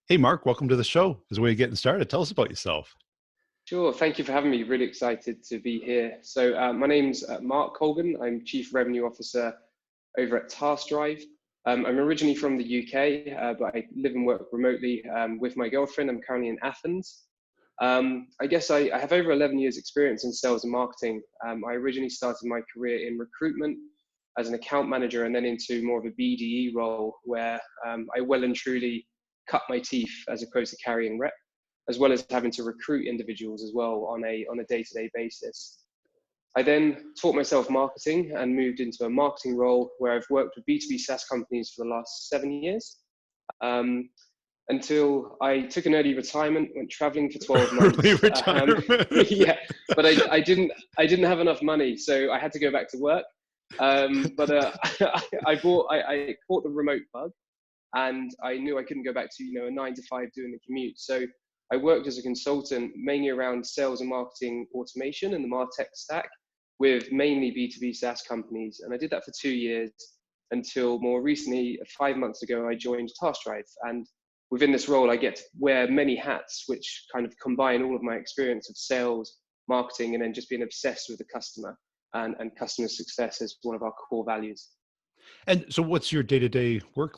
Hey, Mark, welcome to the show. As a way of getting started, tell us about yourself. Sure, thank you for having me. Really excited to be here. My name's Mark Colgan. I'm Chief Revenue Officer over at TaskDrive. I'm originally from the UK, but I live and work remotely with my girlfriend. I'm currently in Athens. I have over 11 years experience in sales and marketing. I originally started my career in recruitment as an account manager and then into more of a BDE role where I well and truly cut my teeth as opposed to carrying reps, as well as having to recruit individuals as well on a day-to-day basis. I then taught myself marketing and moved into a marketing role where I've worked with B2B SaaS companies for the last 7 years, um, until I took an early retirement, went traveling for 12 Early months. retirement. Yeah, but I didn't have enough money, so I had to go back to work. I caught the remote bug, and I knew I couldn't go back to a 9 to 5 doing the commute. So I worked as a consultant mainly around sales and marketing automation and the MarTech stack with mainly B2B SaaS companies. And I did that for 2 years until more recently, 5 months ago, I joined TaskDrive. And within this role, I get to wear many hats, which kind of combine all of my experience of sales, marketing, and then just being obsessed with the customer and customer success as one of our core values. And so what's your day-to-day work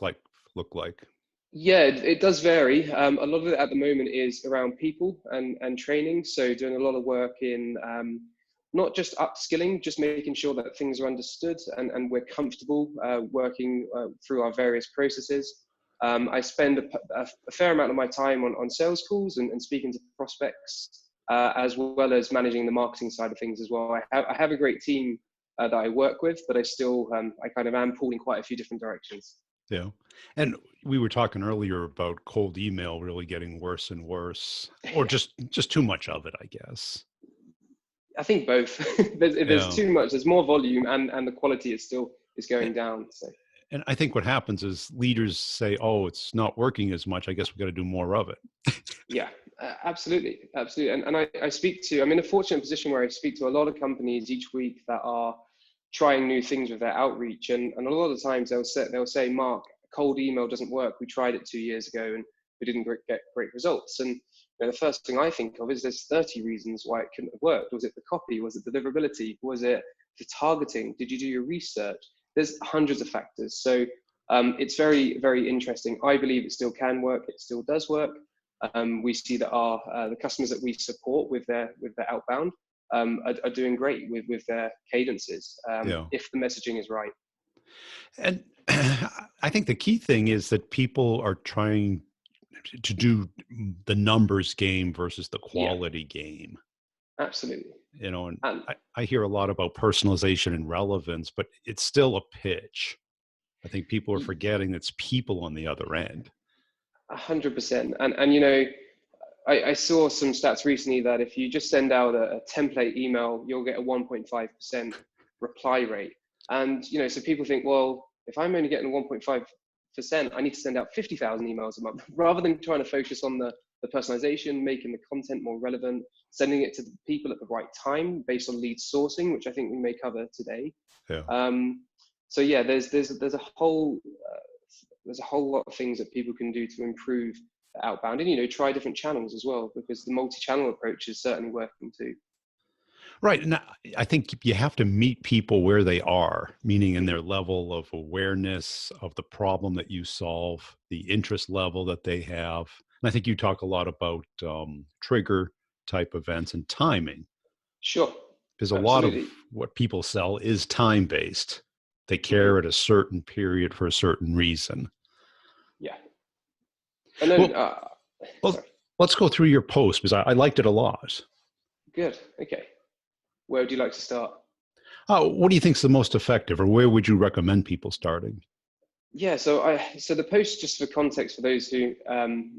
look like? Yeah, it does vary. A lot of it at the moment is around people and training. So doing a lot of work in not just upskilling, just making sure that things are understood and we're comfortable working through our various processes. I spend a fair amount of my time on sales calls and speaking to prospects, as well as managing the marketing side of things as well. I have a great team that I work with, but I kind of am pulled in quite a few different directions. Yeah. And we were talking earlier about cold email really getting worse and worse, or Yeah. just too much of it, I guess. I think both. There's Yeah. too much. There's more volume, and the quality is A- going down. So And I think what happens is leaders say, "Oh, it's not working as much. I guess we got to do more of it." yeah, absolutely, absolutely. And I speak to. I'm in a fortunate position where I speak to a lot of companies each week that are trying new things with their outreach, and a lot of the times they'll say, Mark, cold email doesn't work. We tried it 2 years ago and we didn't get great results. And the first thing I think of is there's 30 reasons why it couldn't have worked. Was it the copy? Was it deliverability? Was it the targeting? Did you do your research? There's hundreds of factors. So it's very, very interesting. I believe it still can work. It still does work. We see that the customers that we support with their outbound are doing great with their cadences, Yeah. if the messaging is right. And I think the key thing is that people are trying to do the numbers game versus the Yeah, quality game. absolutely. And And I hear a lot about personalization and relevance, but it's still a pitch. I think people are forgetting it's people on the other end. 100%. And I saw some stats recently that if you just send out a template email, you'll get a 1.5% reply rate. And so people think, well, if I'm only getting 1.5%, I need to send out 50,000 emails a month, rather than trying to focus on the personalization, making the content more relevant, sending it to the people at the right time based on lead sourcing, which I think we may cover today. Yeah. So yeah, there's a whole lot of things that people can do to improve the outbound, and try different channels as well, because the multi-channel approach is certainly working too. Right. And I think you have to meet people where they are, meaning in Mhm. their level of awareness of the problem that you solve, the interest level that they have. And I think you talk a lot about trigger type events and timing, Sure, because a lot of absolutely. what people sell is time based. They Hmm. care at a certain period for a certain reason. Yeah, and then Well, well sorry. let's go through your post because I liked it a lot. Good. Okay. Where would you like to start? What do you think is the most effective, or where would you recommend people starting? Yeah, so the post, just for context for those who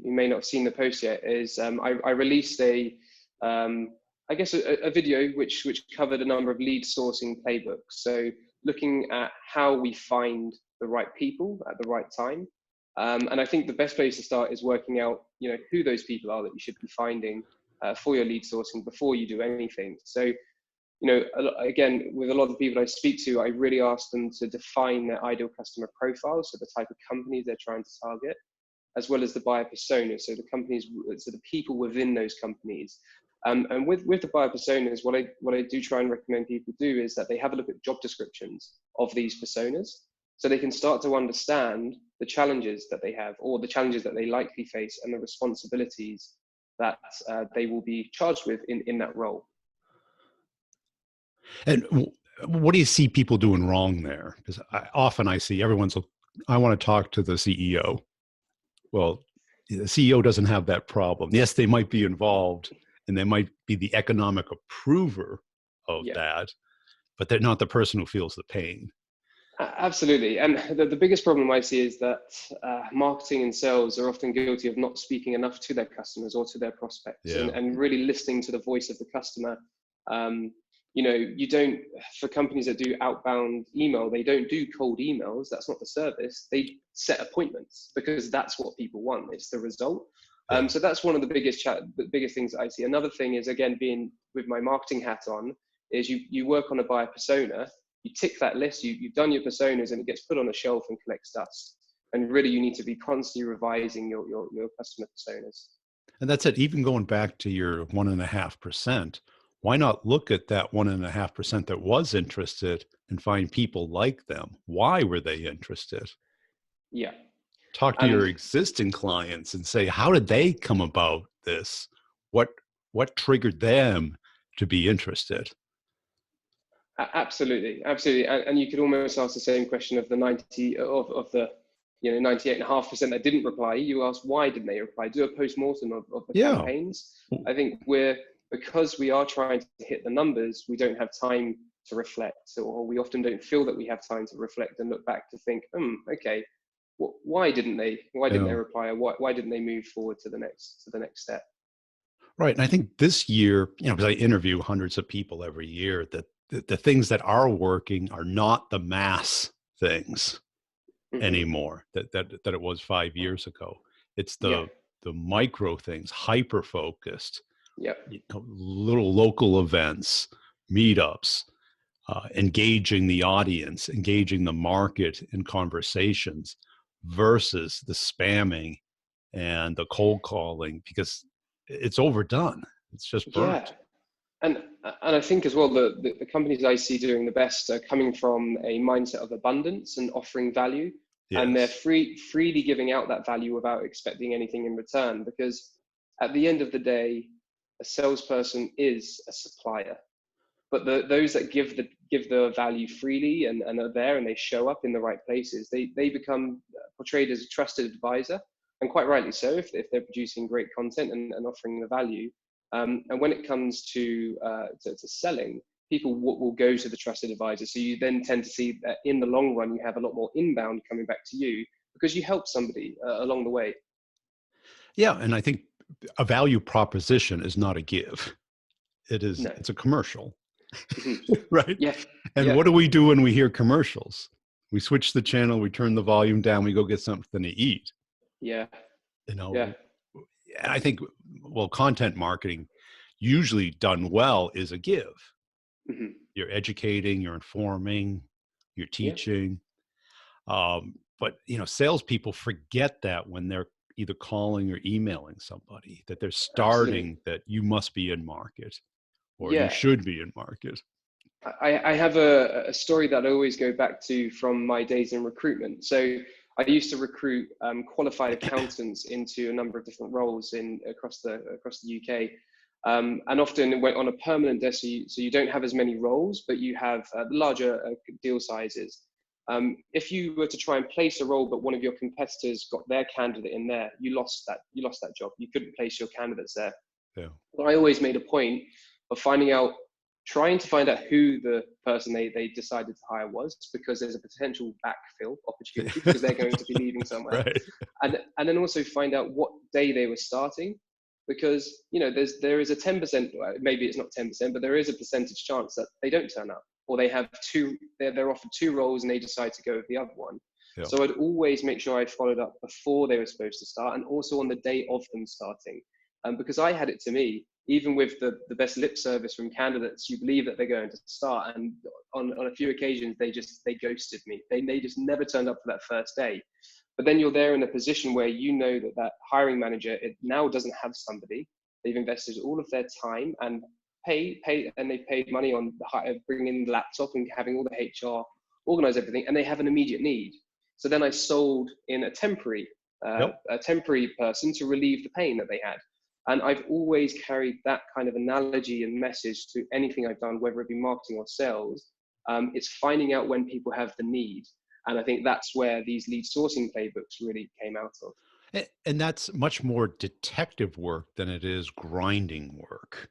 may not have seen the post yet, is I released um, I guess a video which covered a number of lead sourcing playbooks. So looking at how we find the right people at the right time, and I think the best place to start is working out who those people are that you should be finding for your lead sourcing before you do anything. So again, with a lot of the people I speak to, I really ask them to define their ideal customer profile, so the type of companies they're trying to target. as well as the buyer persona. So the companies, so the people within those companies. And with the buyer personas, what I do try and recommend people do is that they have a look at job descriptions of these personas, so they can start to understand the challenges that they have, or the challenges that they likely face, and the responsibilities that they will be charged with in that role. And what do you see people doing wrong there? Because often I see I want to talk to the CEO. Well, the CEO doesn't have that problem. Yes, they might be involved and they might be the economic approver of Yeah. that, but they're not the person who feels the pain. Absolutely. And the biggest problem I see is that marketing and sales are often guilty of not speaking enough to their customers or to their prospects, Yeah. and really listening to the voice of the customer. Um, you don't, for companies that do outbound email, they don't do cold emails. That's not the service. They set appointments because that's what people want. It's the result. Yeah. So that's one of the the biggest things that I see. Another thing is, again, being with my marketing hat on, is you work on a buyer persona. You tick that list, you've done your personas, and it gets put on a shelf and collects dust. And really, you need to be constantly revising your customer personas. And that's it. Even going back to your 1.5%, why not look at that 1.5% that was interested and find people like them? Why were they interested? Yeah. Talk to your And existing clients and say, how did they come about this? What what triggered them to be interested? absolutely, absolutely. And you could almost ask the same question of the 90 of the 98.5% that didn't reply. You ask, why didn't they reply? Do a post-mortem of the Yeah. campaigns. I think because we are trying to hit the numbers, we don't have time to reflect, or we often don't feel that we have time to reflect and look back to think, okay, why didn't they Yeah. reply, or why didn't they move forward to the next step? Right. And I think this year, because I interview hundreds of people every year, that the things that are working are not the mass things Hmm. anymore that it was 5 years ago. It's Yeah. the micro things, hyper focused, Yep. little local events, meetups, engaging the audience, engaging the market in conversations versus the spamming and the cold calling, because it's overdone. It's just Yeah. burnt. And I think as well, the companies I see doing the best are coming from a mindset of abundance and offering value, and they're Yes. freely giving out that value without expecting anything in return. Because at the end of the day, a salesperson is a supplier, but those that give the value freely, and are there, and they show up in the right places, they become portrayed as a trusted advisor, and quite rightly so, if they're producing great content and offering the value. And when it comes to selling, people will go to the trusted advisor. So you then tend to see that in the long run, you have a lot more inbound coming back to you because you helped somebody along the way. Yeah. And I think a value proposition is not a give. No. It's a commercial. Mhm. Right? Yeah. And Yeah. what do we do when we hear commercials? We switch the channel, we turn the volume down, we go get something to eat. Yeah. You Yeah. know, and I think, well, content marketing, usually done well, is a give. Hmm. You're educating, you're informing, you're Yeah. teaching. But salespeople forget that when they're either calling or emailing somebody, that they're Absolutely. starting that you must be in market or you Yeah. should be in market. I have a story that I always go back to from my days in recruitment. So I used to recruit qualified accountants into a number of different roles across the UK, and often it went on a permanent desk. So you don't have as many roles, but you have larger deal sizes. If you were to try and place a role, but one of your competitors got their candidate in there, you lost that job. You couldn't place your candidates there. Yeah. Well, I always made a point of trying to find out who the person they decided to hire was, because there's a potential backfill opportunity because they're going to be leaving somewhere, Right. and then also find out what day they were starting, because there is a 10%, maybe it's not 10%, but there is a percentage chance that they don't turn up, or they're offered two roles and they decide to go with the other one. Yeah. So I'd always make sure I followed up before they were supposed to start, and also on the day of them starting. Because I had it to me, even with the best lip service from candidates, you believe that they're going to start, and on a few occasions they ghosted me. They just never turned up for that first day. But then you're there in a position where you know that that hiring manager, it now doesn't have somebody. They've invested all of their time and they've paid money on bringing in the laptop and having all the HR organize everything, and they have an immediate need. So then I sold in a temporary person to relieve the pain that they had. And I've always carried that kind of analogy and message to anything I've done, whether it be marketing or sales. It's finding out when people have the need. And I think that's where these lead sourcing playbooks really came out of. And that's much more detective work than it is grinding work.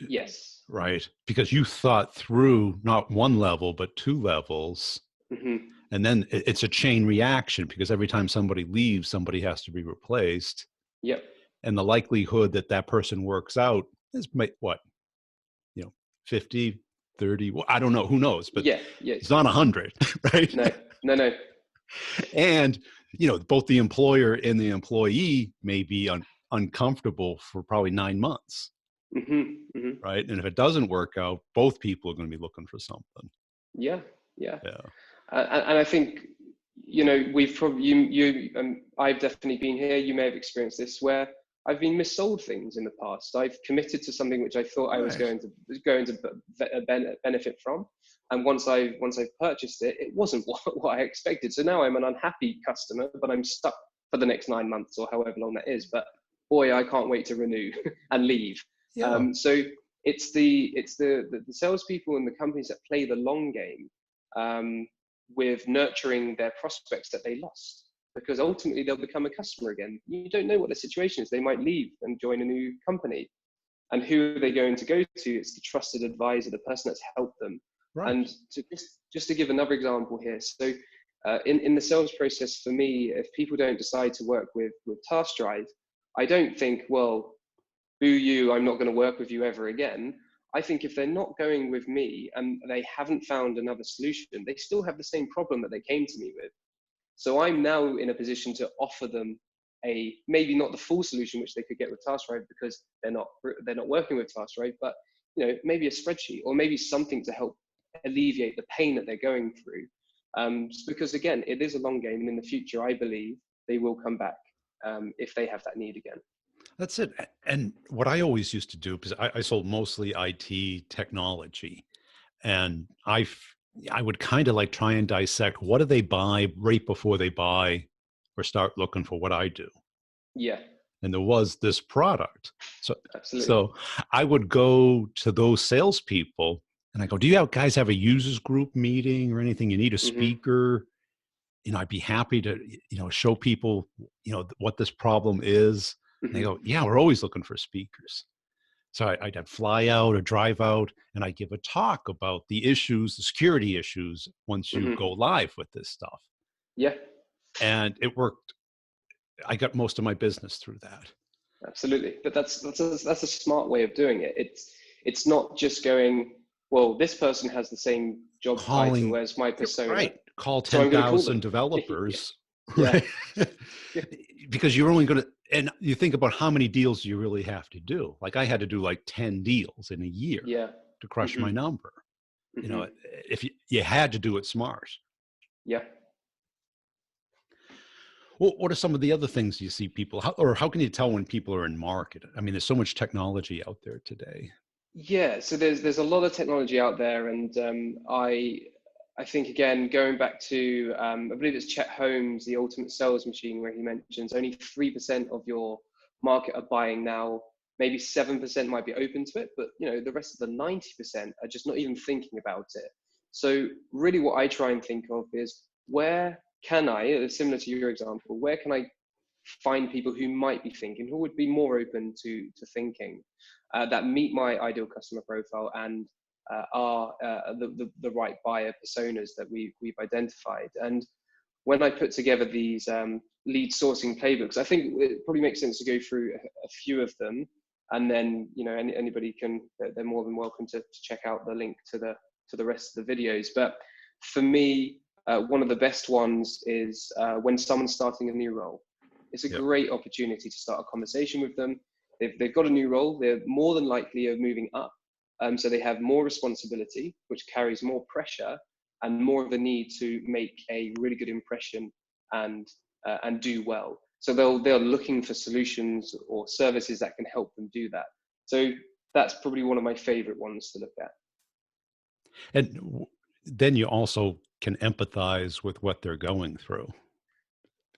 Yes. Right. Because you thought through not one level, but two levels. Mm-hmm. And then it's a chain reaction, because every time somebody leaves, somebody has to be replaced. Yep. And the likelihood that that person works out is what, 50, 30, well, I don't know, who knows, but Yeah. it's not 100, right? No. And, both the employer and the employee may be uncomfortable for probably 9 months. Mm-hmm. Mm-hmm. Right. And if it doesn't work out, both people are going to be looking for something. Yeah. And I think, we've probably, I've definitely been here. You may have experienced this, where I've been missold things in the past. I've committed to something which I thought I was going to benefit from. And once I've purchased it, it wasn't what I expected. So now I'm an unhappy customer, but I'm stuck for the next 9 months or however long that is. But boy, I can't wait to renew and leave. Yeah. So it's the salespeople and the companies that play the long game with nurturing their prospects that they lost, because ultimately they'll become a customer again. You don't know what the situation is. They might leave and join a new company, and who are they going to go to? It's the trusted advisor, the person that's helped them. Right. And just to give another example here, so in the sales process for me, if people don't decide to work with TaskDrive, I don't think, well, boo you, I'm not going to work with you ever again. I think if they're not going with me and they haven't found another solution, they still have the same problem that they came to me with. So I'm now in a position to offer them maybe not the full solution which they could get with TaskDrive, because they're not working with TaskDrive, but maybe a spreadsheet or maybe something to help alleviate the pain that they're going through. Because again, it is a long game, and in the future, I believe they will come back if they have that need again. That's it. And what I always used to do, because I sold mostly IT technology, and I would kind of like try and dissect, what do they buy right before they buy or start looking for what I do? Yeah. And there was this product. Absolutely. So I would go to those salespeople and I go, do you guys have a users group meeting or anything? You need a speaker? I'd be happy to, show people, what this problem is. And they go, yeah, we're always looking for speakers. So I'd have fly out or drive out, and I'd give a talk about the issues, the security issues, once you go live with this stuff. Yeah. And it worked. I got most of my business through that. Absolutely. But that's a smart way of doing it. It's not just going, well, this person has the same job title as my persona. Right. Call 10,000 developers. Yeah. Right? Because you're only going to, and you think about how many deals you really have to do. Like I had to do like 10 deals in a year to crush my number. If you had to do it smart. Yeah. Well, what are some of the other things you see people, how can you tell when people are in market? I mean, there's so much technology out there today. Yeah, so there's a lot of technology out there, and I think, again, going back to I believe it's Chet Holmes, the ultimate sales machine, where he mentions only 3% of your market are buying now. Maybe 7% might be open to it, but the rest of the 90% are just not even thinking about it. So really, what I try and think of is, where can I, similar to your example, where can I find people who might be thinking, who would be more open to thinking, that meet my ideal customer profile and are the right buyer personas that we've identified. And when I put together these lead sourcing playbooks, I think it probably makes sense to go through a few of them, and then anybody they're more than welcome to check out the link to the rest of the videos. But for me, one of the best ones is when someone's starting a new role. It's a great opportunity to start a conversation with them. They've got a new role, they're more than likely of moving up. So they have more responsibility, which carries more pressure and more of a need to make a really good impression and and do well. So they're looking for solutions or services that can help them do that. So that's probably one of my favorite ones to look at. And then you also can empathize with what they're going through,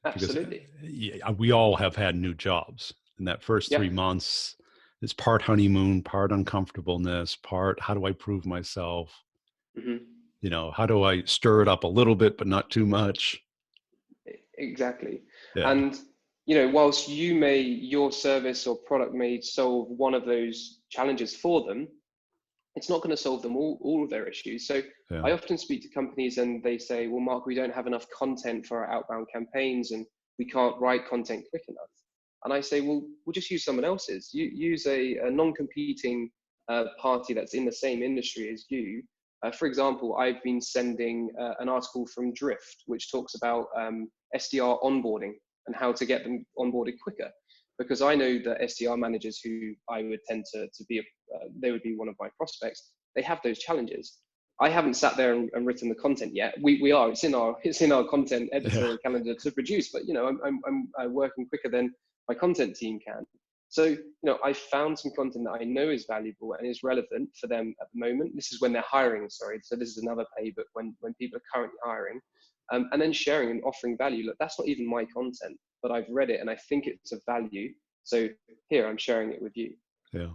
because Absolutely. yeah, we all have had new jobs. In that first Yeah. 3 months, it's part honeymoon, part uncomfortableness, part how do I prove myself? Hmm. How do I stir it up a little bit, but not too much? Exactly. Yeah, And whilst your service or product may solve one of those challenges for them, it's not going to solve them all of their issues. So yeah, I often speak to companies and they say, well, Mark, we don't have enough content for our outbound campaigns and we can't write content quick enough. And I say, well, we'll just use someone else's. Use a non-competing party that's in the same industry as you. For example, I've been sending an article from Drift, which talks about SDR onboarding and how to get them onboarded quicker. Because I know that SDR managers who I would tend to be, they would be one of my prospects, they have those challenges. I haven't sat there and written the content yet. We are. It's in our content yeah, editor calendar to produce. But I'm working quicker than my content team can. So I found some content that I know is valuable and is relevant for them at the moment. This is when they're hiring. Sorry. So this is another playbook when people are currently hiring, and then sharing and offering value. Look, that's not even my content, but I've read it and I think it's of value. So here I'm sharing it with you. yeah.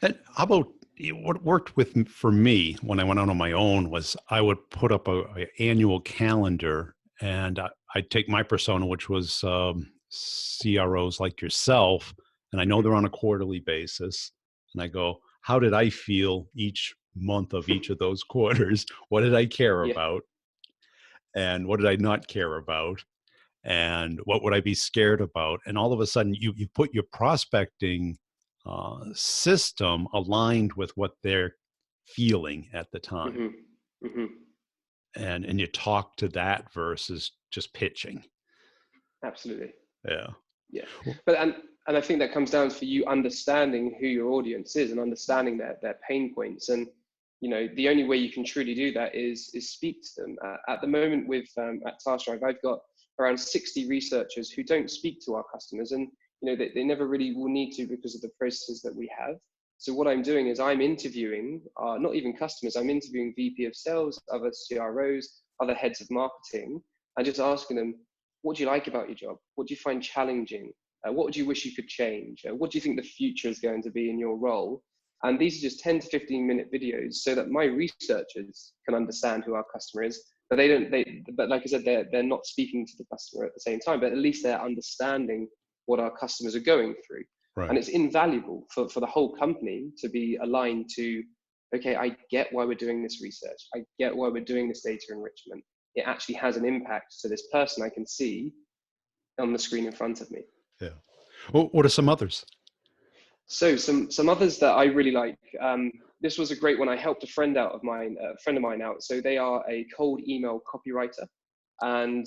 And how about what worked for me when I went out on my own was I would put up a annual calendar, and I'd take my persona, which was CROs like yourself, and I know they're on a quarterly basis, and I go, how did I feel each month of each of those quarters? What did I care Yeah. about, and what did I not care about? And what would I be scared about? And all of a sudden, you put your prospecting system aligned with what they're feeling at the time, Hmm. Hmm. and you talk to that versus just pitching. Absolutely. Yeah. Yeah. Well, But and I think that comes down to you understanding who your audience is and understanding their pain points. And the only way you can truly do that is speak to them. At the moment with at TaskDrive, I've got around 60 researchers who don't speak to our customers, and they never really will need to because of the processes that we have. So what I'm doing is I'm interviewing not even customers, I'm interviewing VP of sales, other CROs, other heads of marketing, and just asking them, what do you like about your job? What do you find challenging? What would you wish you could change? What do you think the future is going to be in your role? And these are just 10 to 15-minute videos so that my researchers can understand who our customer is. But but like I said, they're not speaking to the customer at the same time, but at least they're understanding what our customers are going through. And right. it's invaluable for the whole company to be aligned to, okay, I get why we're doing this research. I get why we're doing this data enrichment. It actually has an impact to this person I can see on the screen in front of me. Yeah. Well, what are some others? So some others that I really like. This was a great one. I helped a friend of mine out. So they are a cold email copywriter, and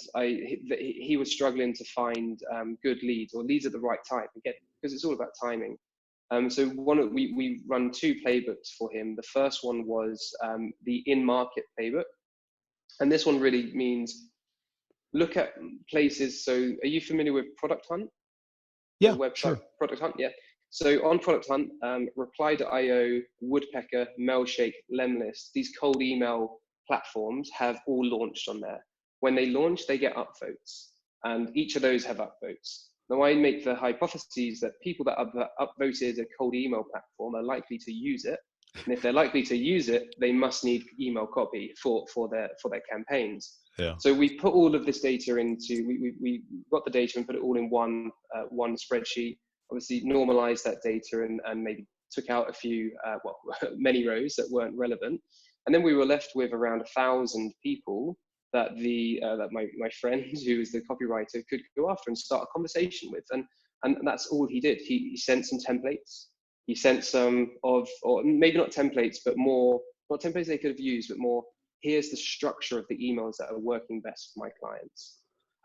he was struggling to find good leads or leads at the right time. Again, because it's all about timing. So we run two playbooks for him. The first one was the in-market playbook, and this one really means look at places. So are you familiar with Product Hunt? The Yeah, website sure. Product Hunt, yeah. So on Product Hunt, Reply.io, Woodpecker, Mailshake, Lemlist, these cold email platforms have all launched on there. When they launch, they get upvotes, and each of those have upvotes. Now, I make the hypotheses that people that upvoted a cold email platform are likely to use it, and if they're likely to use it, they must need email copy for their campaigns. Yeah. So we put all of this data into, we got the data and put it all in one spreadsheet, obviously normalized that data and maybe took out a few, many rows that weren't relevant. And then we were left with around 1,000 people that that my friend, who was the copywriter, could go after and start a conversation with. And that's all he did. He sent some templates. He sent some or maybe not templates, but more, not templates they could have used, but more, here's the structure of the emails that are working best for my clients.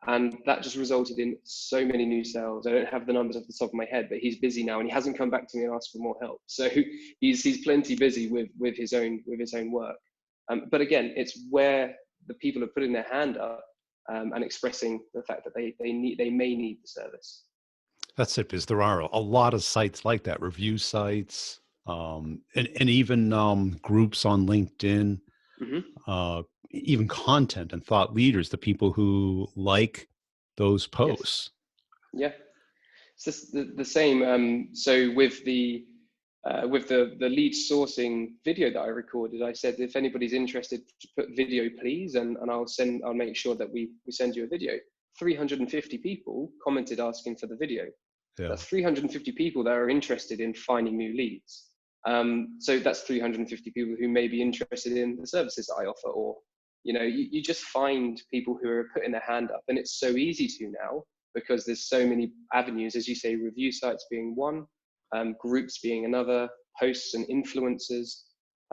And that just resulted in so many new sales. I don't have the numbers off the top of my head, but he's busy now and he hasn't come back to me and asked for more help. So he's plenty busy with his own work. But again, it's where the people are putting their hand up and expressing the fact that they may need the service. That's it, because there are a lot of sites like that, review sites, and even groups on LinkedIn, Hmm. uh, even content and thought leaders, the people who like those Yes. posts. Yeah. It's just the same. So with the lead sourcing video that I recorded, I said, if anybody's interested, to put video, please, and I'll make sure that we send you a video. 350 people commented asking for the video. Yeah, That's 350 people that are interested in finding new leads. So that's 350 people who may be interested in the services that I offer, or you just find people who are putting their hand up, and it's so easy to now because there's so many avenues, as you say, review sites being one, groups being another, posts and influencers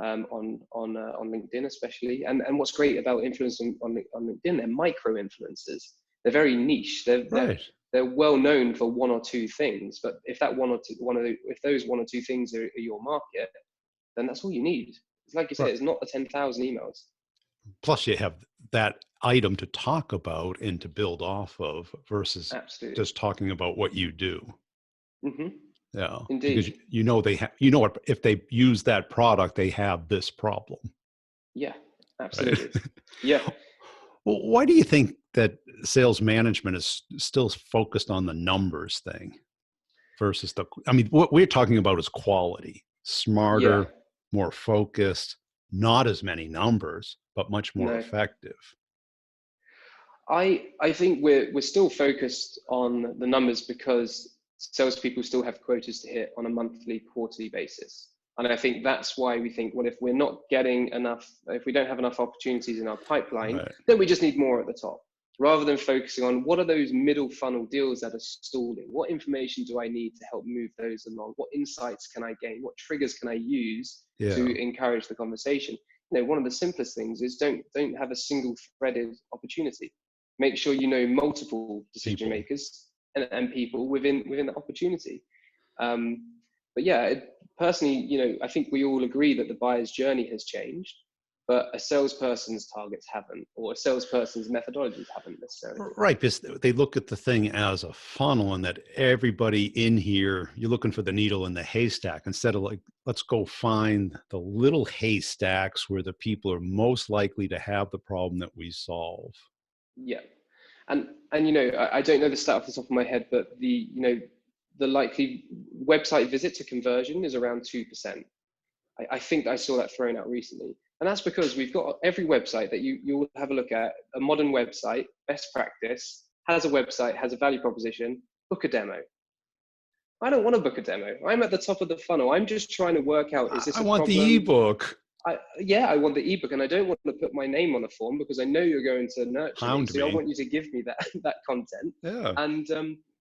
on LinkedIn especially. And what's great about influencers on LinkedIn, they're micro influencers. They're very niche. right. They're well known for one or two things, but if that if those one or two things are your market, then that's all you need. It's like you say, Right. it's not the 10,000 emails. Plus, you have that item to talk about and to build off of versus Absolutely. just talking about what you do. Hmm. Yeah, because Indeed. they have, what, if they use that product, they have this problem, Yeah, right? absolutely. Yeah. Well, why do you think that sales management is still focused on the numbers thing versus I mean, what we're talking about is quality, Yeah. smarter, more focused, not as many numbers, but much more No. effective. I think we're still focused on the numbers because salespeople still have quotas to hit on a monthly, quarterly basis. And I think that's why we think, well, if we're not getting enough, if we don't have enough opportunities in our pipeline, Right. then we just need more at the top, rather than focusing on what are those middle funnel deals that are stalling? What information do I need to help move those along? What insights can I gain? What triggers can I use Yeah. to encourage the conversation? One of the simplest things is don't have a single threaded opportunity. Make sure you know multiple decision People. makers and people within the opportunity. But yeah, personally, I think we all agree that the buyer's journey has changed, but a salesperson's targets haven't, or a salesperson's methodologies haven't necessarily. Right, because they look at the thing as a funnel, and that everybody in here, you're looking for the needle in the haystack instead of like, let's go find the little haystacks where the people are most likely to have the problem that we solve. Yeah, and I don't know the stat off the top of my head, but the likely website visit to conversion is around 2%. I think I saw that thrown out recently. And that's because we've got every website that you will have a look at, a modern website, best practice, has a website, has a value proposition, book a demo. I don't want to book a demo. I'm at the top of the funnel. I'm just trying to work out, is I this a want the problem? ebook. I want the ebook, and I don't want to put my name on a form because I know you're going to nurture me. Hound So I me. want you to give me that content. Yeah. And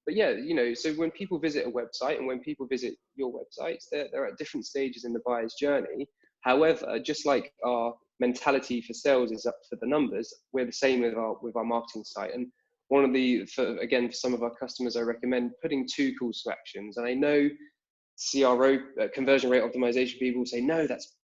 but yeah, so when people visit a website and when people visit your websites, they're at different stages in the buyer's journey. However, just like our mentality for sales is up for the numbers, we're the same with our marketing site. And one of for some of our customers, I recommend putting 2 calls to actions. And I know CRO, conversion rate optimization people say, no, that's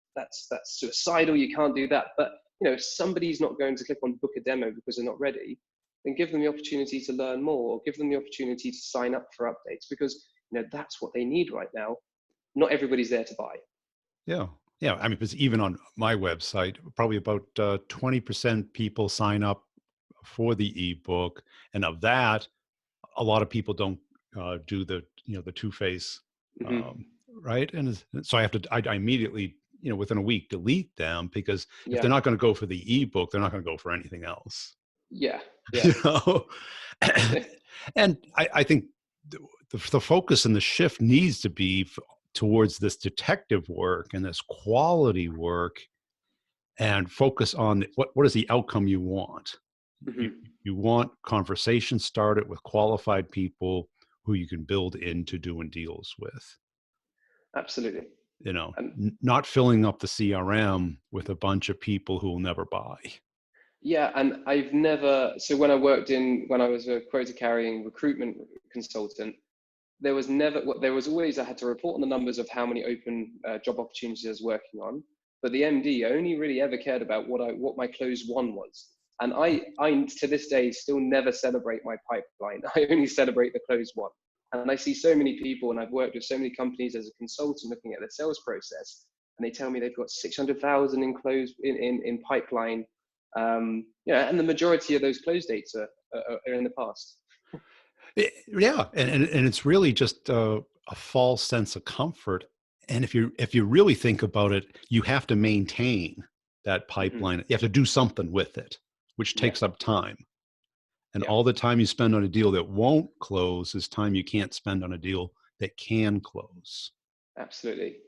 suicidal. You can't do that. But if somebody's not going to click on book a demo because they're not ready, then give them the opportunity to learn more, or give them the opportunity to sign up for updates, because that's what they need right now. Not everybody's there to buy. Yeah. Yeah. I mean, because even on my website, probably about 20% people sign up for the ebook. And of that, a lot of people don't do the two-phase, Hmm. right? And so I immediately, within a week, delete them, because if Yeah, they're not going to go for the ebook, they're not going to go for anything else. yeah, yeah. you know and I think the focus and the shift needs to be towards this detective work and this quality work, and focus on what is the outcome you want. you, Hmm. you want conversations started with qualified people who you can build into doing deals with, Absolutely. And not filling up the CRM with a bunch of people who will never buy. yeah, and I've never, so when I was a quota carrying recruitment consultant, there was always, I had to report on the numbers of how many open job opportunities I was working on, but the MD only really ever cared about what my close one was. And I to this day still never celebrate my pipeline. I only celebrate the closed one. And I see so many people, and I've worked with so many companies as a consultant looking at the sales process, and they tell me they've got 600,000 in in pipeline. And the majority of those close dates are in the past. Yeah, and it's really just a false sense of comfort. And if you really think about it, you have to maintain that Hmm. pipeline. You have to do something with it, which Yeah, takes up time. And yeah, all the time you spend on a deal that won't close is time you can't spend on a deal that can close. absolutely.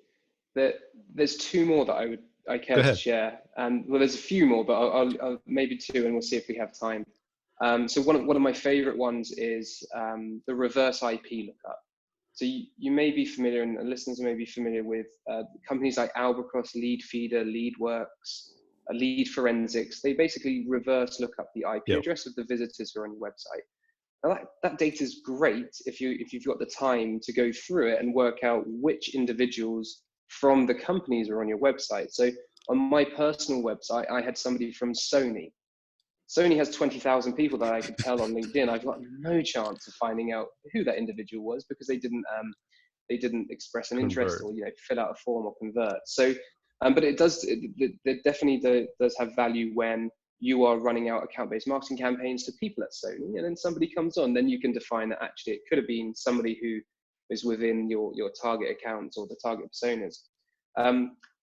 There, there's two more that I Go care to ahead. share, and well, there's a few more, but I'll maybe two, and we'll see if we have time. So one of my favorite ones is the reverse IP lookup. So you may be familiar, and listeners may be familiar with companies like Albatross, Lead Feeder, LeadWorks, Lead Forensics. They basically reverse look up the IP Yep. address of the visitors who are on your website. Now that data is great if you've got the time to go through it and work out which individuals from the companies are on your website. So on my personal website, I had somebody from Sony. Sony has 20,000 people that I could tell on LinkedIn. I've got no chance of finding out who that individual was because they didn't express an interest Convert. or fill out a form or convert. So, but it definitely does have value when you are running out account-based marketing campaigns to people at Sony, and then somebody comes on, then you can define that actually it could have been somebody who is within your target accounts or the target personas.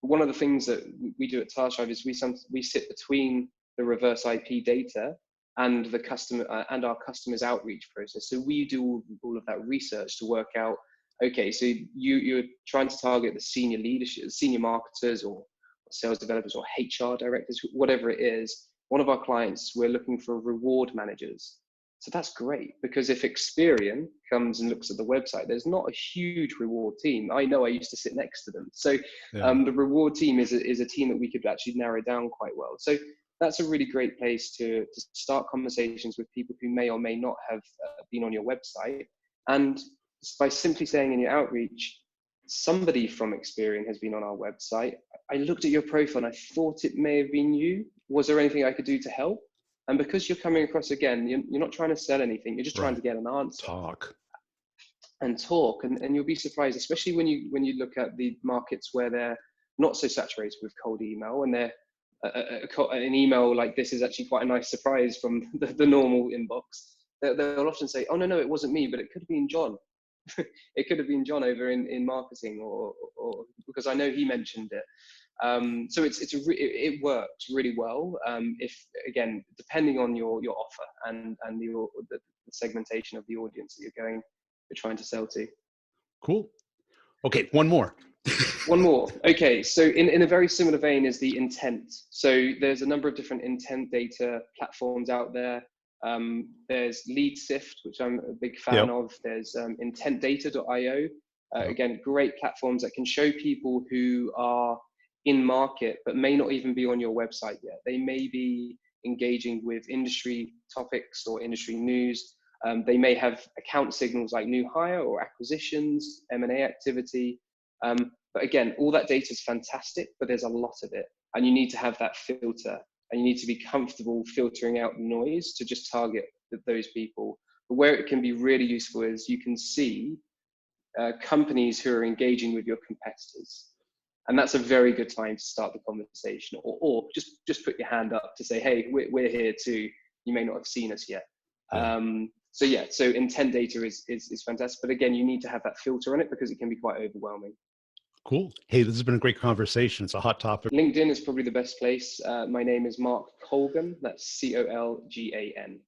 One of the things that we do at TaskDrive is we sit between the reverse IP data and the customer and our customers outreach process. So we do all of that research to work out, okay, so you're trying to target the senior leadership, senior marketers or sales developers or HR directors, whatever it is. One of our clients, we're looking for reward managers. So that's great because if Experian comes and looks at the website, there's not a huge reward team. I know I used to sit next to them. So Yeah. the reward team is a team that we could actually narrow down quite well. So that's a really great place to start conversations with people who may or may not have been on your website. And by simply saying in your outreach, somebody from Experian has been on our website. I looked at your profile and I thought it may have been you. Was there anything I could do to help? And because you're coming across again, you're not trying to sell anything. You're just trying Right. to get an answer Talk. and talk. And you'll be surprised, especially when you look at the markets where they're not so saturated with cold email, and they're an email like this is actually quite a nice surprise from the normal inbox. They'll often say, "Oh no, it wasn't me, but it could have been John. It could have been John over in marketing, or because I know he mentioned it." So it works really well. If again, depending on your offer and the segmentation of the audience that you're trying to sell to. Cool. Okay, one more. One more. Okay, so in a very similar vein is the intent. So there's a number of different intent data platforms out there. There's LeadSift, which I'm a big fan Yep. of. There's intentdata.io. Yep. Again, great platforms that can show people who are in market but may not even be on your website yet. They may be engaging with industry topics or industry news. They may have account signals like new hire or acquisitions, M&A activity. But again, all that data is fantastic, but there's a lot of it. And you need to have that filter, and you need to be comfortable filtering out the noise to just target those people. But where it can be really useful is you can see companies who are engaging with your competitors. And that's a very good time to start the conversation, or just put your hand up to say, hey, we're here too. You may not have seen us yet. Yeah. So intent data is fantastic. But again, you need to have that filter on it because it can be quite overwhelming. Cool. Hey, this has been a great conversation. It's a hot topic. LinkedIn is probably the best place. My name is Mark Colgan. That's Colgan.